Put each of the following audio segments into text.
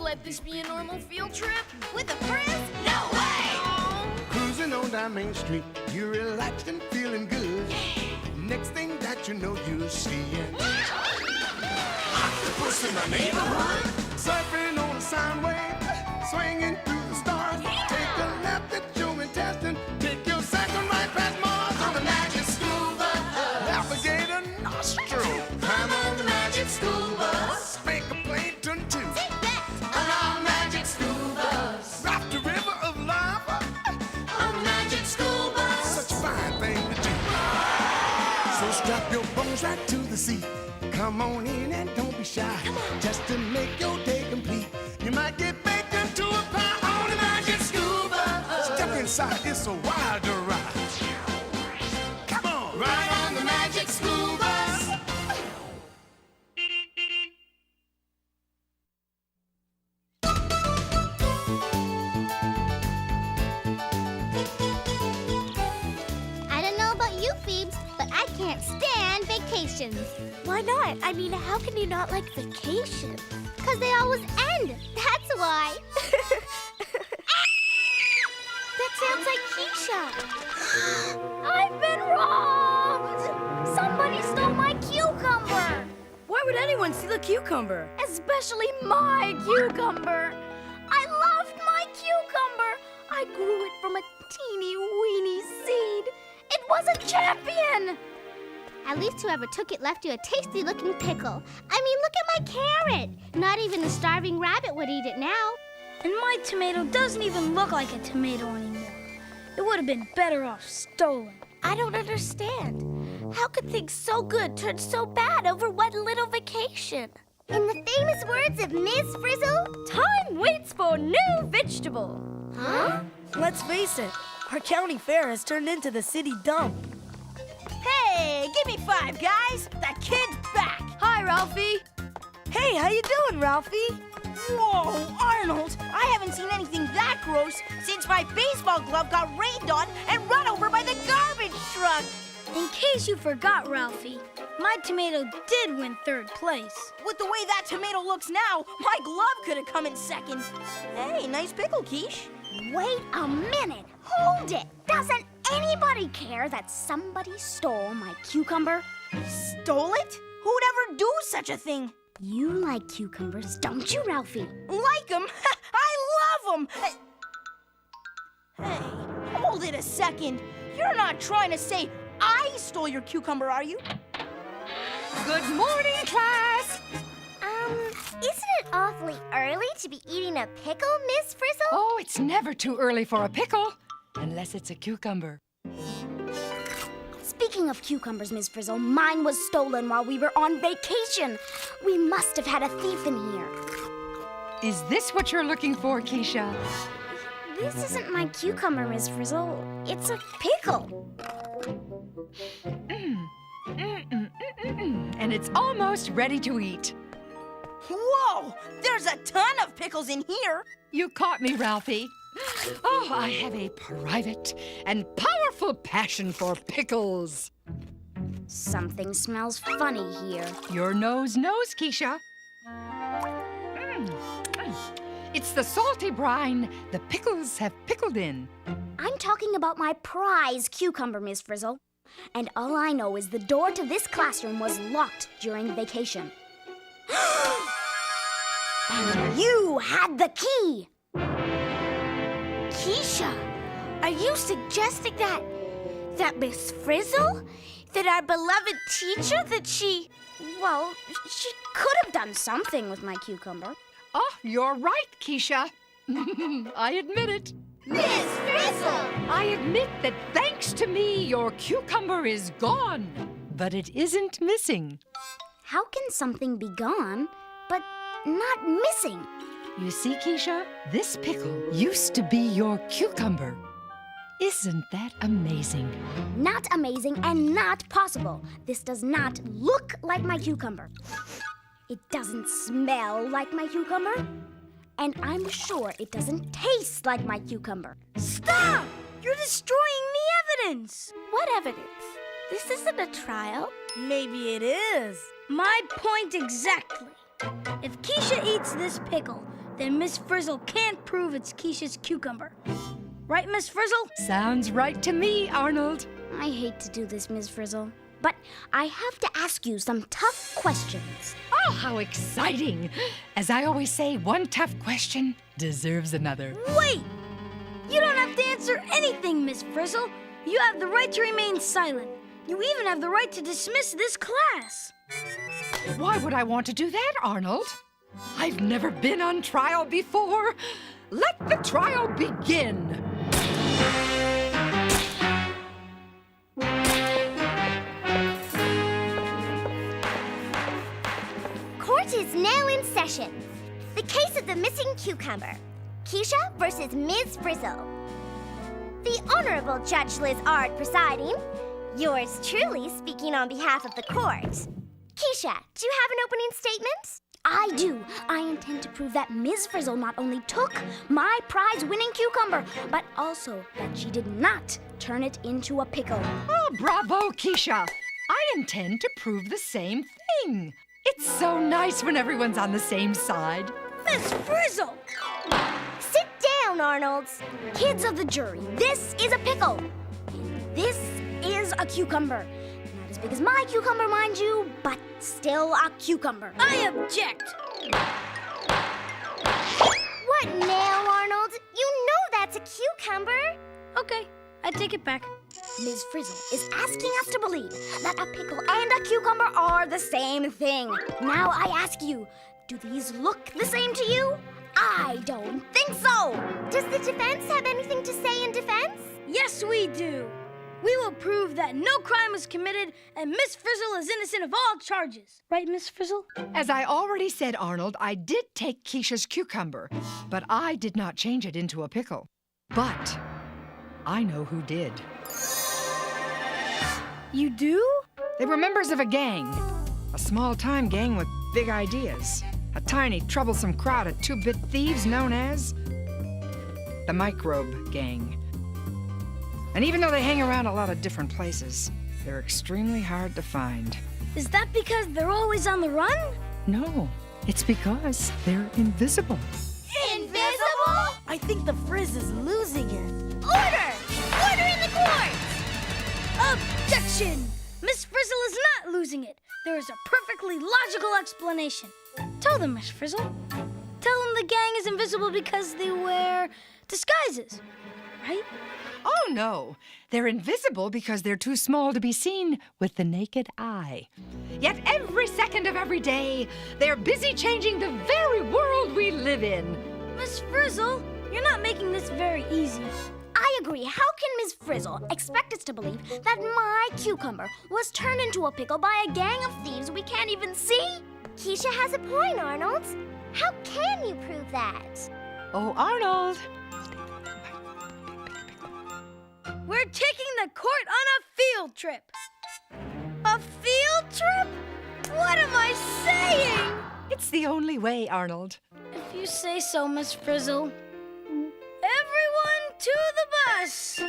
let this be a normal field trip? With a friend? No way! Cruising on down Main Street, you're relaxed and feeling good. Next thing that you know, you're seeing octopus in the neighborhood. Surfing on a sound wave, swinging through the stars. Take a left at your intestine, take your second right past Mars on the magic school bus. Alligator nostril, climb on the magic school bus. Spank a plankton too. On magic school bus. Rock the river of lava on magic school bus. Such a fine thing to do. So strap your bones right to the seat. Come on in and don't be shy. Just to make your day complete. You might get baked into a pie on the magic school bus. Step inside, it's a wilder ride. Come on, ride on the magic school bus. I don't know about you, Phoebes, but I can't stand vacations. Why not? I mean, how can you not like vacations? Because they always end. That's why. That sounds like Keisha. I've been robbed. Somebody stole my cucumber. Why would anyone steal a cucumber? Especially my cucumber. I loved my cucumber. I grew it from a teeny weeny seed. It was a champion. At least whoever took it left you a tasty-looking pickle. I mean, look at my carrot. Not even a starving rabbit would eat it now. And my tomato doesn't even look like a tomato anymore. It would have been better off stolen. I don't understand. How could things so good turn so bad over one little vacation? In the famous words of Ms. Frizzle, Time waits for new vegetable. huh? Let's face it, our county fair has turned into the city dump. Hey, give me 5, guys. That kid's back. Hi, Ralphie. Hey, how you doing, Ralphie? Whoa, Arnold. I haven't seen anything that gross since my baseball glove got rained on and run over by the garbage truck. In case you forgot, Ralphie, my tomato did win 3rd place. With the way that tomato looks now, my glove could have come in 2nd. Hey, nice pickle, Quiche. Wait a minute. Hold it. Doesn't anybody care that somebody stole my cucumber? Stole it? Who'd ever do such a thing? You like cucumbers, don't you, Ralphie? Like them? I love them! Hey, hold it a second. You're not trying to say I stole your cucumber, are you? Good morning, class! Isn't it awfully early to be eating a pickle, Miss Frizzle? Oh, it's never too early for a pickle, unless it's a cucumber. Speaking of cucumbers, Miss Frizzle, mine was stolen while we were on vacation. We must have had a thief in here. Is this what you're looking for, Keisha? This isn't my cucumber, Miss Frizzle. It's a pickle. And it's almost ready to eat. Whoa! There's a ton of pickles in here. You caught me, Ralphie. Oh, I have a private and powerful passion for pickles. Something smells funny here. Your nose knows, Keisha. It's the salty brine the pickles have pickled in. I'm talking about my prize cucumber, Miss Frizzle. And all I know is the door to this classroom was locked during vacation. And you had the key! Keisha, are you suggesting that Miss Frizzle, that our beloved teacher, that she could have done something with my cucumber? Oh, you're right, Keisha. I admit it. Miss Frizzle! I admit that thanks to me, your cucumber is gone. But it isn't missing. How can something be gone, but not missing? You see, Keisha, this pickle used to be your cucumber. Isn't that amazing? Not amazing and not possible. This does not look like my cucumber. It doesn't smell like my cucumber. And I'm sure it doesn't taste like my cucumber. Stop! You're destroying the evidence. What evidence? This isn't a trial. Maybe it is. My point exactly. If Keisha eats this pickle, then Miss Frizzle can't prove it's Keisha's cucumber. Right, Miss Frizzle? Sounds right to me, Arnold. I hate to do this, Ms. Frizzle, but I have to ask you some tough questions. Oh, how exciting! As I always say, one tough question deserves another. Wait! You don't have to answer anything, Miss Frizzle. You have the right to remain silent. You even have the right to dismiss this class. Why would I want to do that, Arnold? I've never been on trial before. Let the trial begin. Court is now in session. The case of the missing cucumber. Keisha versus Ms. Frizzle. The Honorable Judge Liz Ard presiding. Yours truly speaking on behalf of the court. Keisha, do you have an opening statement? I do. I intend to prove that Ms. Frizzle not only took my prize-winning cucumber, but also that she did not turn it into a pickle. Oh, bravo, Keisha. I intend to prove the same thing. It's so nice when everyone's on the same side. Miss Frizzle! Sit down, Arnold. Kids of the jury, this is a pickle. And this is a cucumber. Not as big as my cucumber, mind you, but still a cucumber. I object! What now, Arnold? You know that's a cucumber. Okay, I take it back. Ms. Frizzle is asking us to believe that a pickle and a cucumber are the same thing. Now I ask you, do these look the same to you? I don't think so. Does the defense have anything to say in defense? Yes, we do. We will prove that no crime was committed and Miss Frizzle is innocent of all charges. Right, Miss Frizzle? As I already said, Arnold, I did take Keisha's cucumber, but I did not change it into a pickle. But I know who did. You do? They were members of a gang. A small-time gang with big ideas. A tiny, troublesome crowd of two-bit thieves known as the Microbe Gang. And even though they hang around a lot of different places, they're extremely hard to find. Is that because they're always on the run? No, it's because they're invisible. Invisible? I think the Frizz is losing it. Order! Order in the court! Objection! Miss Frizzle is not losing it. There is a perfectly logical explanation. Tell them, Miss Frizzle. Tell them the gang is invisible because they wear disguises, right? Oh, no. They're invisible because they're too small to be seen with the naked eye. Yet every second of every day, they're busy changing the very world we live in. Miss Frizzle, you're not making this very easy. I agree. How can Ms. Frizzle expect us to believe that my cucumber was turned into a pickle by a gang of thieves we can't even see? Keisha has a point, Arnold. How can you prove that? Oh, Arnold. We're taking the court on a field trip. A field trip? What am I saying? It's the only way, Arnold. If you say so, Miss Frizzle. Everyone to the bus!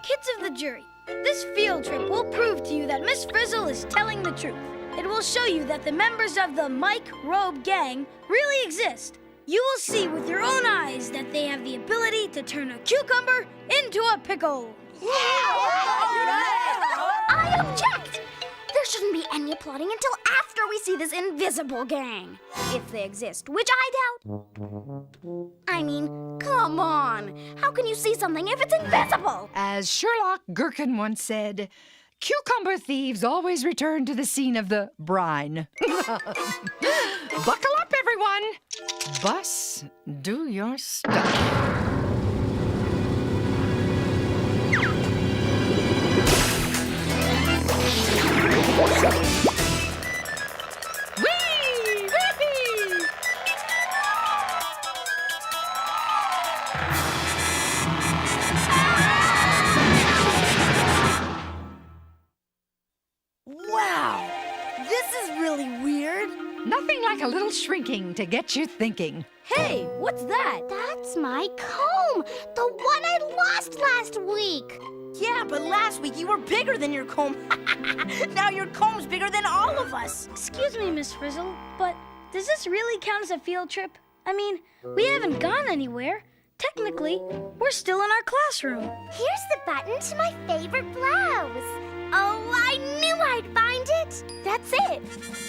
Kids of the jury, this field trip will prove to you that Miss Frizzle is telling the truth. It will show you that the members of the Microbe Gang really exist. You will see with your own eyes that they have the ability to turn a cucumber into a pickle. I object! There shouldn't be any applauding until after we see this invisible gang. If they exist, which I doubt. I mean, come on. How can you see something if it's invisible? As Sherlock Gherkin once said, cucumber thieves always return to the scene of the brine. Buckle up, everyone. Bus, do your stuff. Whee! Whee! Wow! This is really weird. Nothing like a little shrinking to get you thinking. Hey, what's that? That's my comb! The one I lost last week! Yeah, but last week you were bigger than your comb. Now your comb's bigger than all of us. Excuse me, Miss Frizzle, but does this really count as a field trip? I mean, we haven't gone anywhere. Technically, we're still in our classroom. Here's the button to my favorite blouse. Oh, I knew I'd find it. That's it.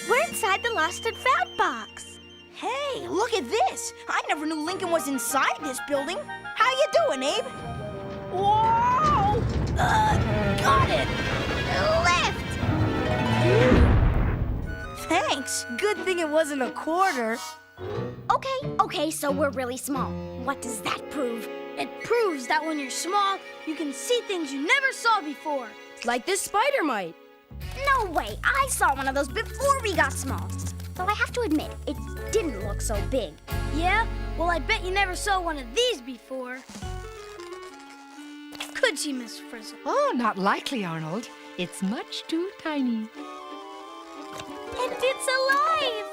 We're inside the lost and found box. Hey, look at this. I never knew Lincoln was inside this building. How you doing, Abe? Whoa! Got it. Lift! Thanks. Good thing it wasn't a quarter. Okay, so we're really small. What does that prove? It proves that when you're small, you can see things you never saw before. Like this spider mite. No way, I saw one of those before we got small. Though I have to admit, it didn't look so big. Yeah? Well, I bet you never saw one of these before. Could she, Miss Frizzle? Oh, not likely, Arnold. It's much too tiny. And it's alive!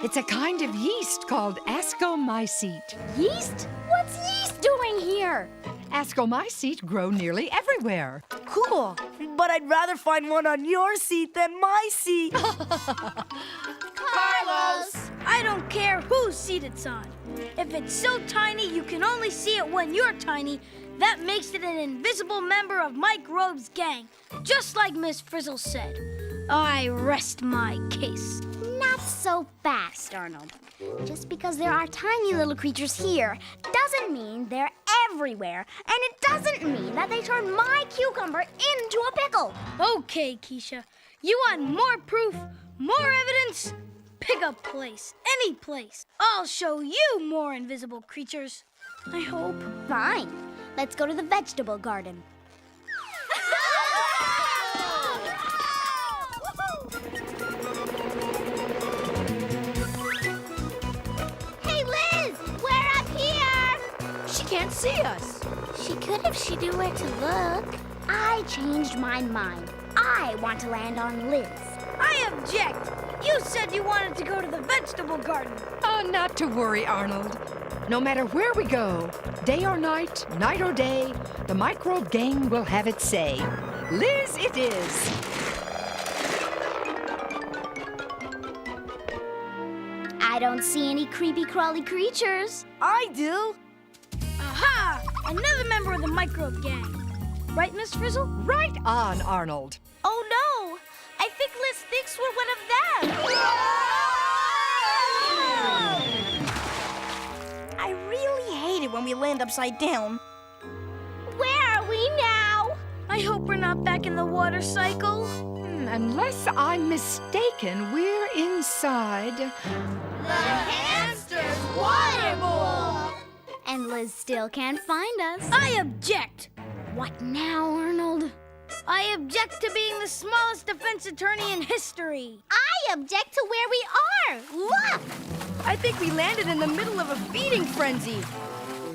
It's a kind of yeast called ascomycete. Yeast? What's yeast doing here? Ascomycete grow nearly everywhere. Cool. But I'd rather find one on your seat than my seat. Carlos! I don't care whose seat it's on. If it's so tiny you can only see it when you're tiny, that makes it an invisible member of Mike Robe's gang, just like Miss Frizzle said. I rest my case. Not so fast, Arnold. Just because there are tiny little creatures here doesn't mean they're everywhere, and it doesn't mean that they turn my cucumber into a pickle. Okay, Keisha. You want more proof, more evidence? Pick a place, any place. I'll show you more invisible creatures. I hope. Fine. Let's go to the vegetable garden. Hey, Liz! We're up here! She can't see us. She could if she knew where to look. I changed my mind. I want to land on Liz. I object. You said you wanted to go to the vegetable garden. Oh, not to worry, Arnold. No matter where we go, day or night, night or day, the microbe gang will have its say. Liz it is. I don't see any creepy crawly creatures. I do. Aha! Another member of the microbe gang. Right, Miss Frizzle? Right on, Arnold. Oh, no. I think Liz thinks we're one of them. I really hate it when we land upside down. Where are we now? I hope we're not back in the water cycle. Unless I'm mistaken, we're inside. The hamster's water bowl! And Liz still can't find us. I object. What now, Arnold? I object to being the smallest defense attorney in history. I object to where we are. Look! I think we landed in the middle of a feeding frenzy.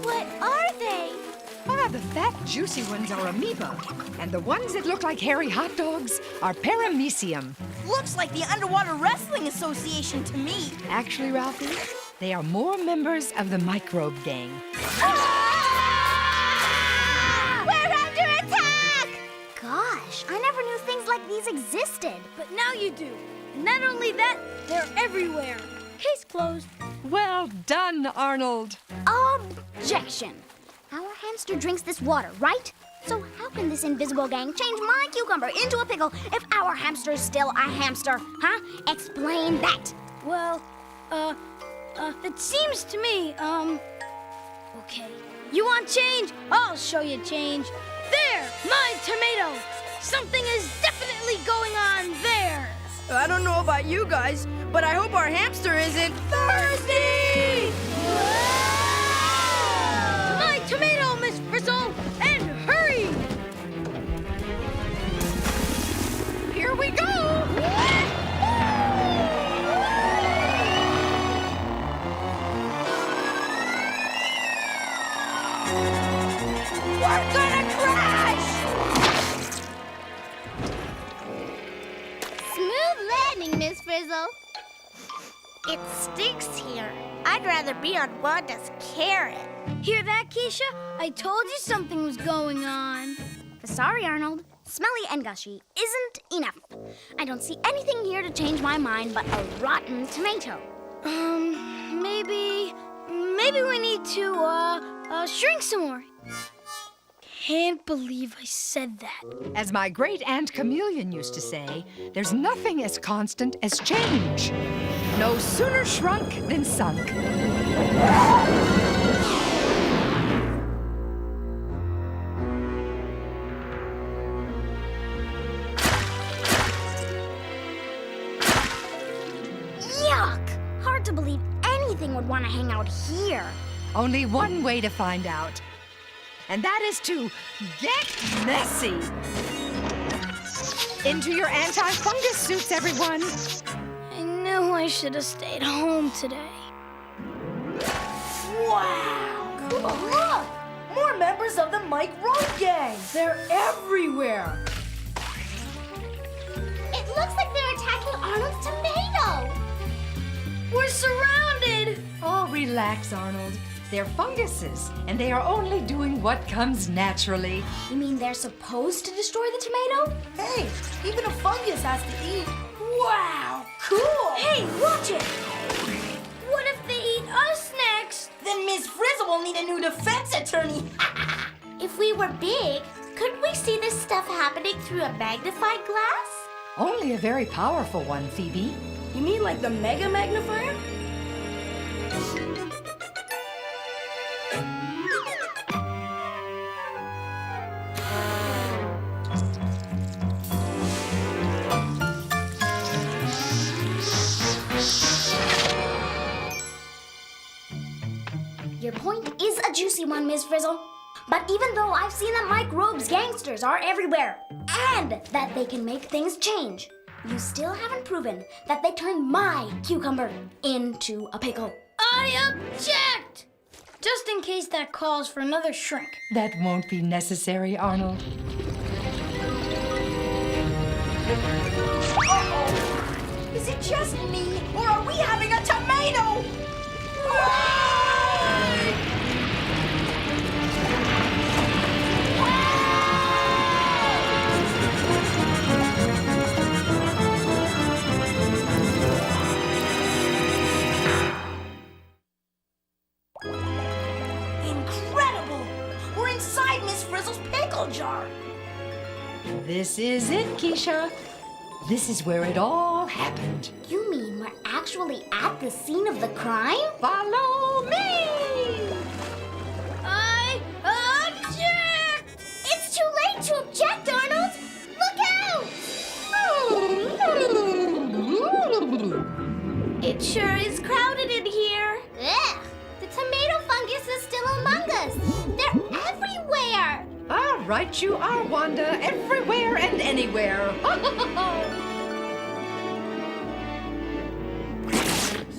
What are they? Ah, the fat, juicy ones are amoeba, and the ones that look like hairy hot dogs are paramecium. Looks like the Underwater Wrestling Association to me. Actually, Ralphie, they are more members of the microbe gang. We're under attack! Gosh, I never knew things like these existed. But now you do. And not only that, they're everywhere. Case closed. Well done, Arnold. Objection. Our hamster drinks this water, right? So how can this invisible gang change my cucumber into a pickle if our hamster is still a hamster? Huh? Explain that. Well, it seems to me, okay. You want change? I'll show you change. There, my tomato. Something is definitely going on there. I don't know about you guys, but I hope our hamster isn't thirsty! My tomato, Miss Frizzle, and hurry! Here we go! We're gonna crash! Smooth landing, Miss Frizzle. It stinks here. I'd rather be on Wanda's carrot. Hear that, Keisha? I told you something was going on. Sorry, Arnold. Smelly and gushy isn't enough. I don't see anything here to change my mind but a rotten tomato. Maybe we need to, shrink some more. Can't believe I said that. As my great aunt Chameleon used to say, there's nothing as constant as change. No sooner shrunk than sunk. Yuck! Hard to believe anything would want to hang out here. Only one way to find out. And that is to get messy. Into your anti-fungus suits, everyone. I knew I should have stayed home today. Wow! Look! More members of the Mike Road Gang! They're everywhere! It looks like they're attacking Arnold's tomato. We're surrounded! Oh, relax, Arnold. They're funguses, and they are only doing what comes naturally. You mean they're supposed to destroy the tomato? Hey, even a fungus has to eat. Wow! Cool! Hey, watch it! What if they eat us next? Then Ms. Frizzle will need a new defense attorney. If we were big, couldn't we see this stuff happening through a magnifying glass? Only a very powerful one, Phoebe. You mean like the mega magnifier? Your point is a juicy one, Ms. Frizzle. But even though I've seen that Mike Robe's gangsters are everywhere, and that they can make things change, you still haven't proven that they turned my cucumber into a pickle. I object! Just in case that calls for another shrink. That won't be necessary, Arnold. Uh-oh! Is it just me, or are we having a tomato? Incredible! We're inside Miss Frizzle's pickle jar. This is it, Keisha. This is where it all happened. You mean we're actually at the scene of the crime? Follow me! I object! It's too late to object, Arnold! Look out! It sure is crowded in here. Ugh! The tomato fungus is still among us. They're everywhere. All right, you are, Wanda. Everywhere and anywhere.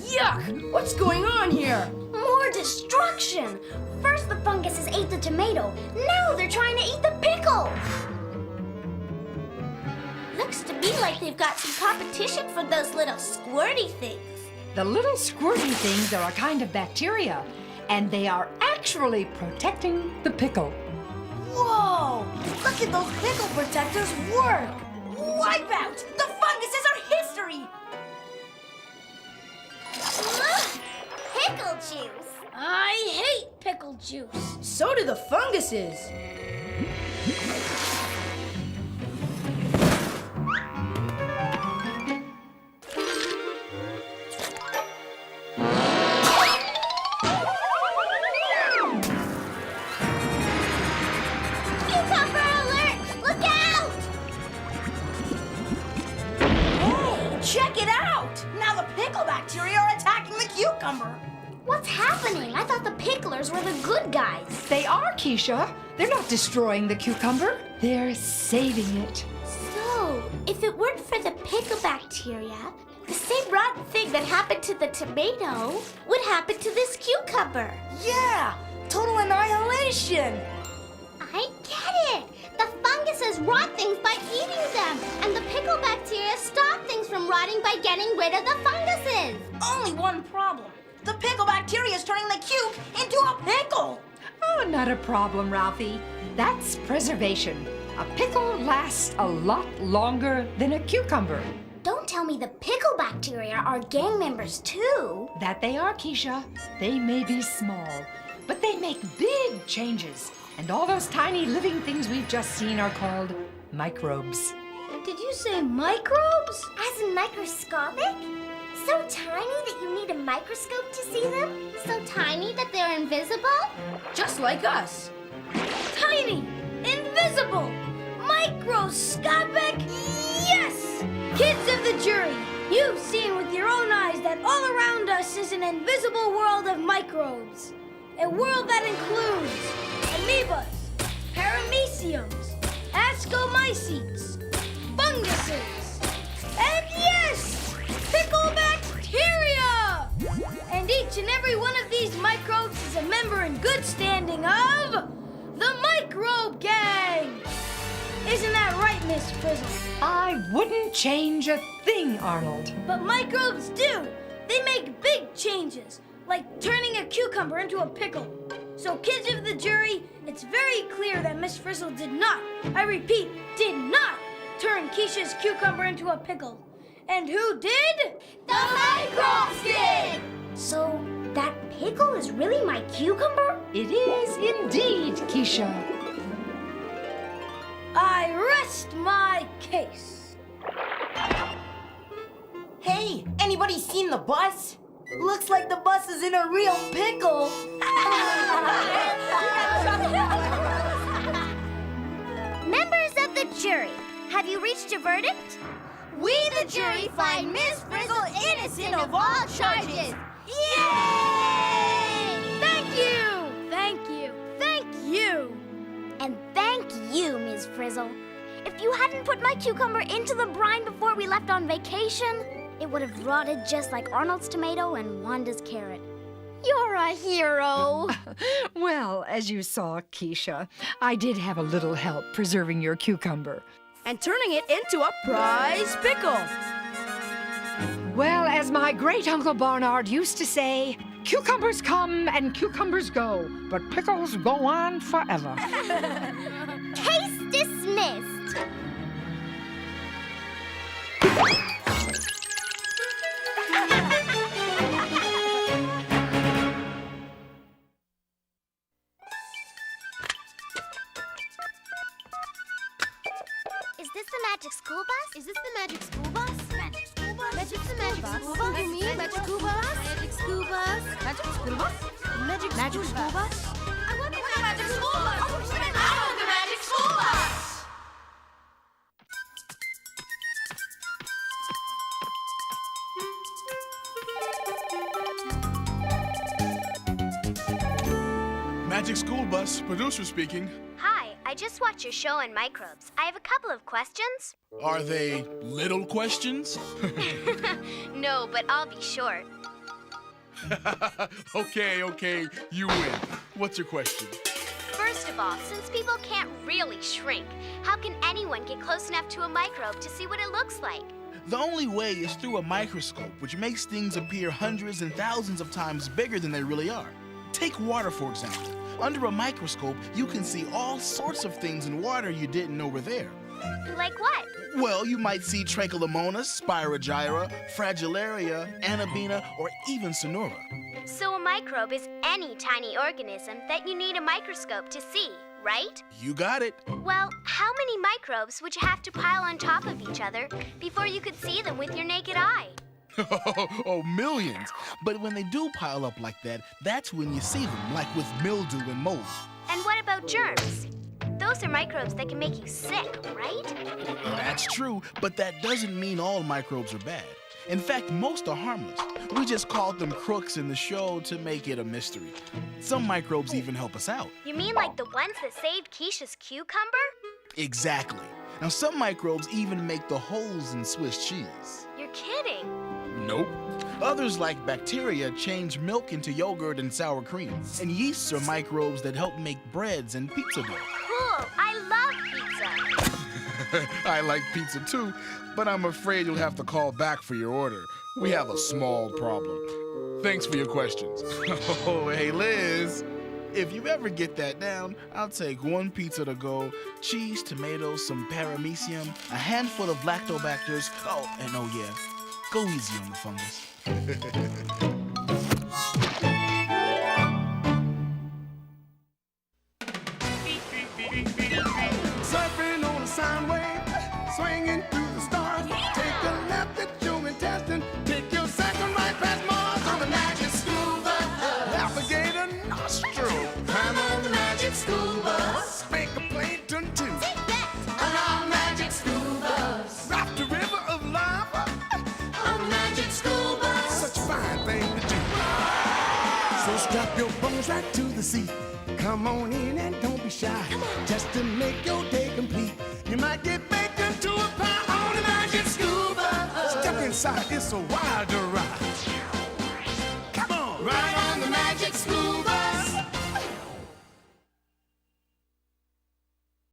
Yuck! What's going on here? More destruction. First the funguses ate the tomato. Now they're trying to eat the pickle. Looks to me like they've got some competition for those little squirty things. The little squirty things are a kind of bacteria, and they are actually protecting the pickle. Whoa! Look at those pickle protectors work! Wipe out! The funguses are history! Ugh, pickle juice. I hate pickle juice. So do the funguses. Cucumber alert! Look out! Hey, check it out! Now the pickle bacteria are attacking the cucumber. What's happening? I thought the picklers were the good guys. They are, Keisha. They're not destroying the cucumber. They're saving it. So, if it weren't for the pickle bacteria, the same rotten thing that happened to the tomato would happen to this cucumber. Yeah! Total annihilation! I get it! The funguses rot things by eating them, and the pickle bacteria stop things from rotting by getting rid of the funguses. Only one problem. The pickle bacteria is turning the cuke into a pickle. Oh, not a problem, Ralphie. That's preservation. A pickle lasts a lot longer than a cucumber. Don't tell tell me the pickle bacteria are gang members too. That they are, Keisha. They may be small, but they make big changes. And all those tiny living things we've just seen are called microbes. Did you say microbes? As in microscopic? So tiny that you need a microscope to see them? So tiny that they're invisible? Just like us. Tiny, invisible, microscopic. Yes! Kids of the jury, you've seen with your own eyes that all around us is an invisible world of microbes. A world that includes amoebas, parameciums, ascomycetes, funguses, and yes, pickle bacteria! And each and every one of these microbes is a member in good standing of the Microbe Gang! Isn't that right, Miss Frizzle? I wouldn't change a thing, Arnold. But microbes do! They make big changes, like turning a cucumber into a pickle. So, kids of the jury, it's very clear that Miss Frizzle did not, I repeat, did not turn Keisha's cucumber into a pickle. And who did? The microbes did! So, that pickle is really my cucumber? It is indeed, Keisha. I rest my case. Hey, anybody seen the bus? Looks like the bus is in a real pickle. Members of the jury, have you reached a verdict? We, the jury, find Miss Frizzle innocent of all charges. Yay! Thank you! Thank you! Thank you! And thank you, Ms. Frizzle. If you hadn't put my cucumber into the brine before we left on vacation, it would have rotted just like Arnold's tomato and Wanda's carrot. You're a hero. Well, as you saw, Keisha, I did have a little help preserving your cucumber. And turning it into a prize pickle. Well, as my great-uncle Barnard used to say, cucumbers come and cucumbers go, but pickles go on forever. Case dismissed. Is this the magic school bus? Is this the magic school bus? Magic school bus? Magic the magic school bus? You mean magic school bus? Magic school bus? Magic school bus? Magic school bus? I want the magic school bus! I want the magic school bus! Magic School Bus, producer speaking. Hi, I just watched your show on microbes. I have a couple of questions. Are they little questions? No, but I'll be short. Okay, you win. What's your question? First of all, since people can't really shrink, how can anyone get close enough to a microbe to see what it looks like? The only way is through a microscope, which makes things appear hundreds and thousands of times bigger than they really are. Take water, for example. Under a microscope, you can see all sorts of things in water you didn't know were there. Like what? Well, you might see Trichomonas, Spirogyra, Fragillaria, Anabina, or even Sonora. So a microbe is any tiny organism that you need a microscope to see, right? You got it. Well, how many microbes would you have to pile on top of each other before you could see them with your naked eye? Oh, millions. But when they do pile up like that, that's when you see them, like with mildew and mold. And what about germs? Those are microbes that can make you sick, right? That's true, but that doesn't mean all microbes are bad. In fact, most are harmless. We just called them crooks in the show to make it a mystery. Some microbes even help us out. You mean like the ones that saved Keisha's cucumber? Exactly. Now, some microbes even make the holes in Swiss cheese. You're kidding. Nope. Others, like bacteria, change milk into yogurt and sour cream. And yeasts are microbes that help make breads and pizza dough. Cool. I love pizza. I like pizza too, but I'm afraid you'll have to call back for your order. We have a small problem. Thanks for your questions. Oh, hey, Liz. If you ever get that down, I'll take 1 pizza to go, cheese, tomatoes, some paramecium, a handful of lactobacters. Oh, and oh yeah, go easy on the fungus. Surfing on a sound wave, swinging through the stars. Take a left at your intestine, take your second right past Mars on the magic school bus. Alligator nostril, climb on the magic school bus. Make a plankton too. On our magic school bus. Rock the river of lava on the magic school bus. Such a fine thing to do. So strap your bones right to the seat. Come on in and don't be shy. Just to make your day